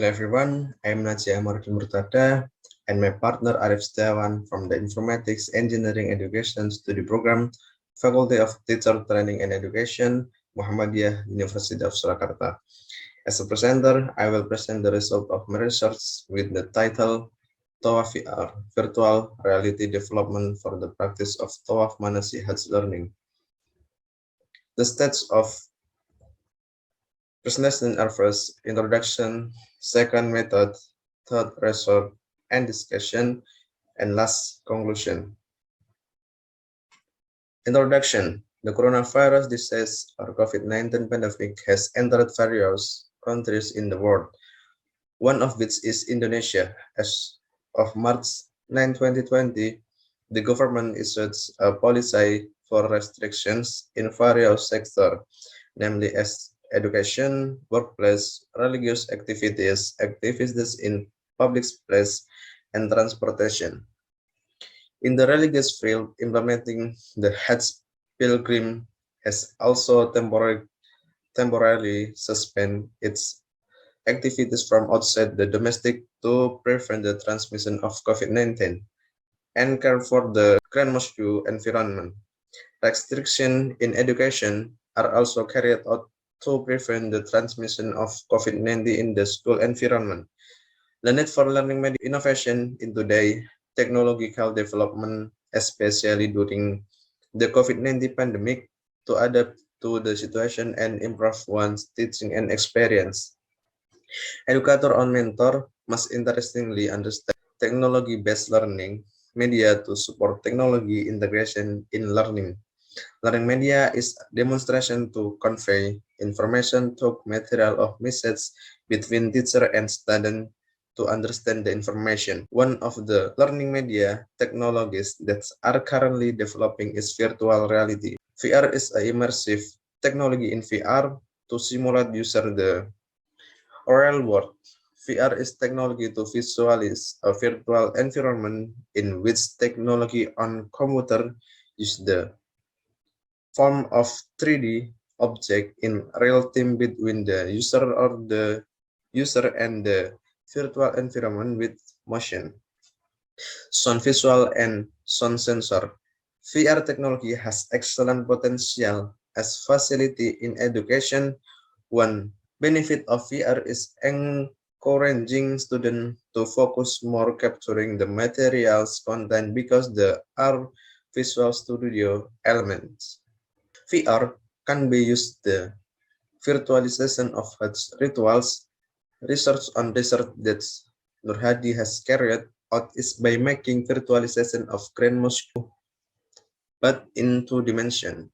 Hello everyone, I am Najia Amarudin Murtada and my partner Arif Setiawan from the Informatics Engineering Education Study Program, Faculty of Teacher Training and Education, Muhammadiyah University of Surakarta. As a presenter, I will present the result of my research with the title TOA VR, Virtual Reality Development for the Practice of TOA Manasihat Learning. The steps of presentation are first, introduction, second, method, third, result, and discussion, and last, conclusion. Introduction. The coronavirus disease or COVID-19 pandemic has entered various countries in the world, one of which is Indonesia. As of March 9, 2020, the government issued a policy for restrictions in various sectors, namely as education, workplace, religious activities, activities in public place, and transportation. In the religious field, implementing the Hajj pilgrim has also temporarily suspended its activities from outside the domestic to prevent the transmission of COVID-19 and care for the Grand Mosque environment. Restrictions in education are also carried out to prevent the transmission of COVID-19 in the school environment. The need for learning media innovation in today technological development, especially during the COVID-19 pandemic, to adapt to the situation and improve one's teaching and experience. Educator or mentor must interestingly understand technology-based learning media to support technology integration in learning. Learning media is demonstration to convey information through material of message between teacher and student to understand the information. One of the learning media technologies that are currently developing is virtual reality. VR is an immersive technology in VR to simulate user the real world. VR is technology to visualize a virtual environment in which technology on computer use the form of 3D object in real time between the user or the user and the virtual environment with motion, sound visual, and sound sensor. VR technology has excellent potential as facility in education. One benefit of VR is encouraging students to focus more capturing the materials content because there are visual studio elements. VR can be used the virtualization of rituals. Research on research that Nur Hadi has carried out is by making virtualization of Grand Mosque but in two dimensions,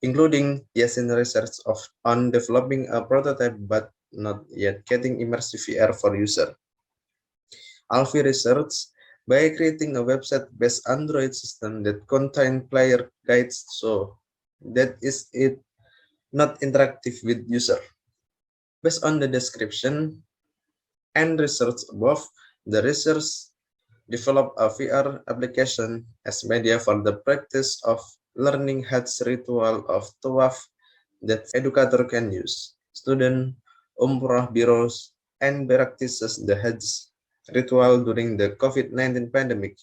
including Yasin research on developing a prototype but not yet getting immersive VR for user. Alfie research by creating a website-based Android system that contains player guides so that is it not interactive with user. Based on the description and research above, the research developed a VR application as media for the practice of learning Hajj ritual of Tawaf that educator can use. Student, Umrah bureaus, and practices the Hajj ritual during the COVID-19 pandemic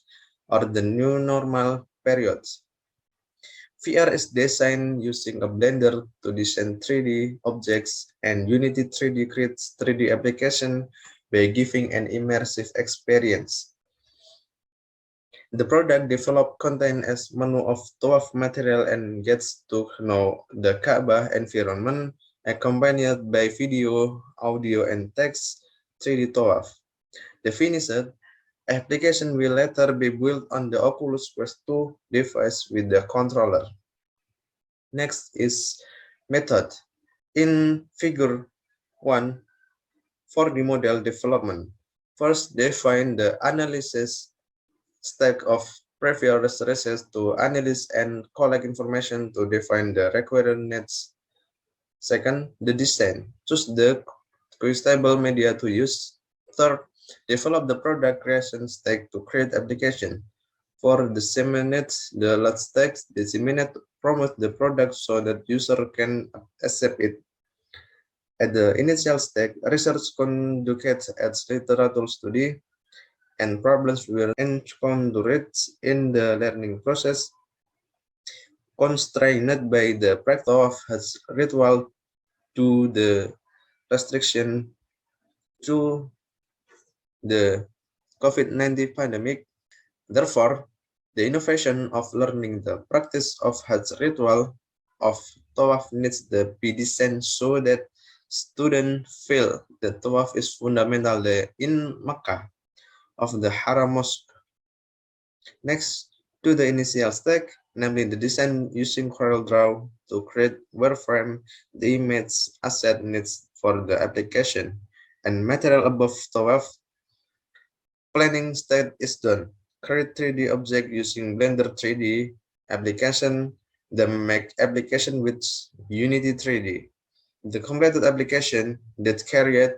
or the new normal periods. VR is designed using a Blender to design 3D objects, and Unity 3D creates 3D application by giving an immersive experience. The product developed contains a menu of 12 material and gets to know the Kaabah environment accompanied by video, audio, and text 3D Tawaf. The finished application will later be built on the Oculus Quest 2 device with the controller. Next is method. In figure 1, for the model development, first define the analysis step of previous research to analyze and collect information to define the required needs. Second, the design. Choose the stable media to use. Third, develop the product creation stack to create application. For disseminate the last text, disseminate promote the product so that user can accept it. At the initial stage, research conducted as literature study and problems were encountered in the learning process, constrained by the practice of his ritual to the restriction to the COVID-19 pandemic. Therefore, the innovation of learning the practice of Hajj ritual of Tawaf needs to be designed so that students feel that Tawaf is fundamental in Makkah of the Haram Mosque. Next to the initial step, namely the design using CorelDRAW to create wireframe, the image asset needs for the application, and material above Tawaf planning state is done. Create 3D object using Blender 3D application, the make application with Unity 3D. The completed application that carried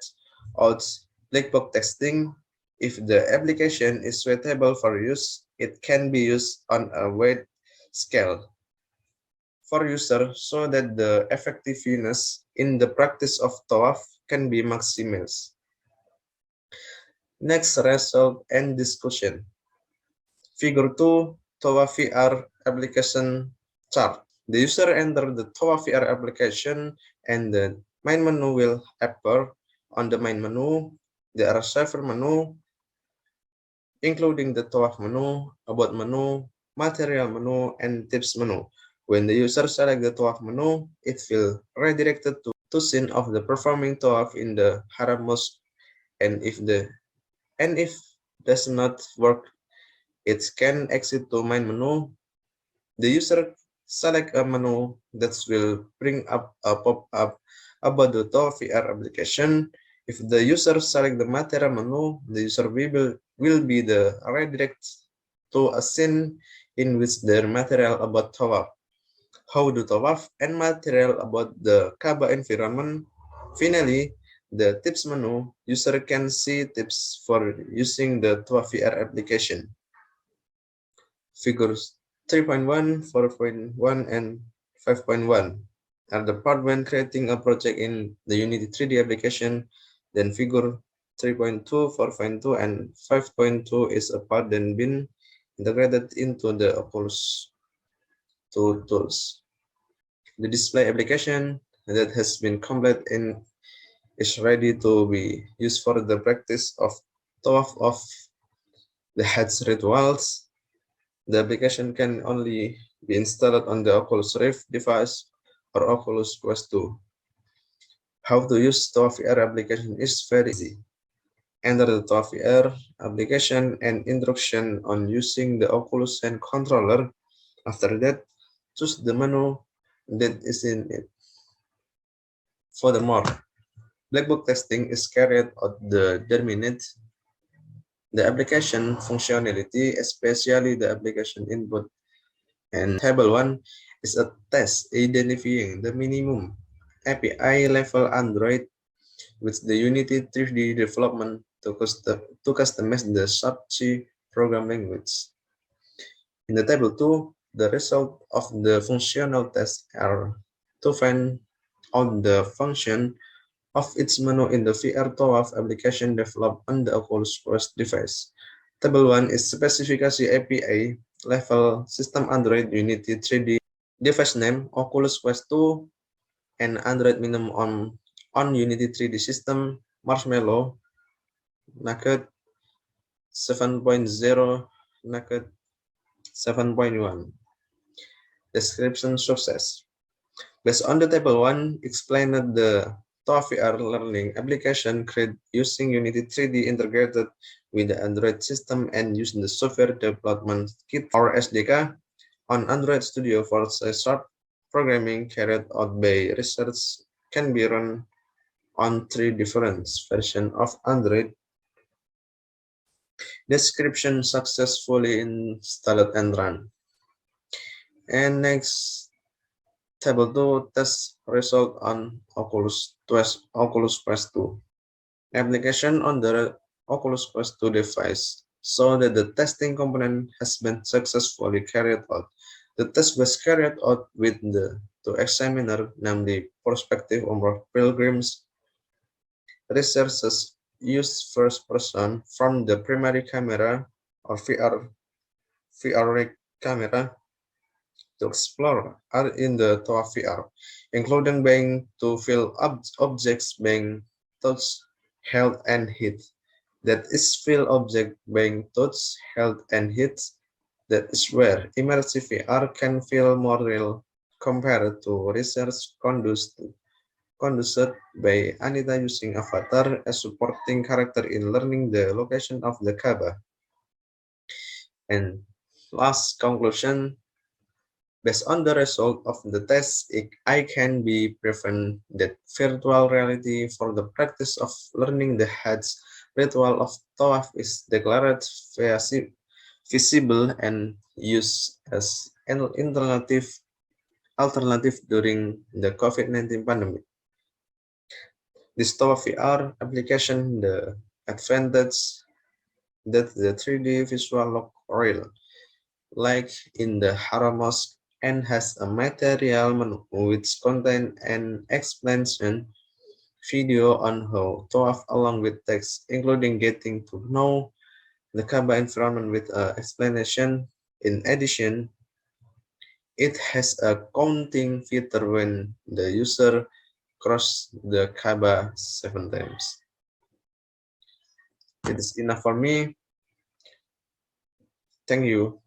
out black box testing. If the application is suitable for use, it can be used on a wide scale for users so that the effectiveness in the practice of Tawaf can be maximized. Next, result and discussion. Figure 2, Tawaf VR application chart. The user enter the Tawaf VR application and the main menu will appear. On the main menu, there are several menus, including the Tawaf menu, About menu, Material menu, and Tips menu. When the user select the Tawaf menu, it will redirected to scene of the performing Tawaf in the Haram Mosque, and if does not work, it can exit to main menu. The user select a menu that will bring up a pop-up about the Tawaf VR application. If the user select the material menu, the user will be the redirect to a scene in which the material about Tawaf, how the Tawaf, and material about the Kaaba environment. Finally, the tips menu, user can see tips for using the Tawaf VR application. Figures 3.1, 4.1, and 5.1 are the part when creating a project in the Unity 3D application. Then figure 3.2, 4.2, and 5.2 is a part then been integrated into the Oculus 2 tools. The display application that has been completed in is ready to be used for the practice of Tawaf of the Hajj rituals. The application can only be installed on the Oculus Rift device or Oculus Quest 2. How to use Tawaf VR application is very easy. Enter the Tawaf VR application and instruction on using the Oculus and controller. After that, choose the menu that is in it. Furthermore, black box testing is carried out the determinate the application functionality, especially the application input. And table 1 is a test identifying the minimum API level Android with the Unity 3D development to customize the sub-C program language. In the table 2, the result of the functional test are to find out the function of its menu in the VR Tawaf application developed on the Oculus Quest device. Table 1 is specification API level system Android Unity 3D device name Oculus Quest 2 and Android minimum on Unity 3D system Marshmallow Naked 7.0 Naked 7.1. Description success. Based on the table 1, explained the Tawaf VR learning application created using Unity 3D integrated with the Android system and using the software development kit or SDK on Android Studio for C# programming carried out by research can be run on 3 different versions of Android. Description successfully installed and run. And next, table 2 test result on Oculus Quest 2. Application on the Oculus Quest 2 device so that the testing component has been successfully carried out. The test was carried out with the two examiner, namely prospective Umrah pilgrims Researchers use first person from the primary camera or VR camera to explore art in the Toa VR, including being to feel objects being touched, held, and hit. That is feel object being touched, held, and hit. That is where immersive VR can feel more real compared to research conducted by Anita using Avatar as supporting character in learning the location of the Kaaba. And last conclusion, based on the result of the test, I can be proven that virtual reality for the practice of learning the Hajj ritual of Tawaf is declared feasible and used as an alternative during the COVID-19 pandemic. This Tawaf VR application, the advantage that the 3D visual look real, like in the Haram Mosque, and has a material menu which contains an explanation video on how Tawaf along with text, including getting to know the Kaaba environment with an explanation. In addition, it has a counting feature when the user crosses the Kaaba 7 times. It is enough for me. Thank you.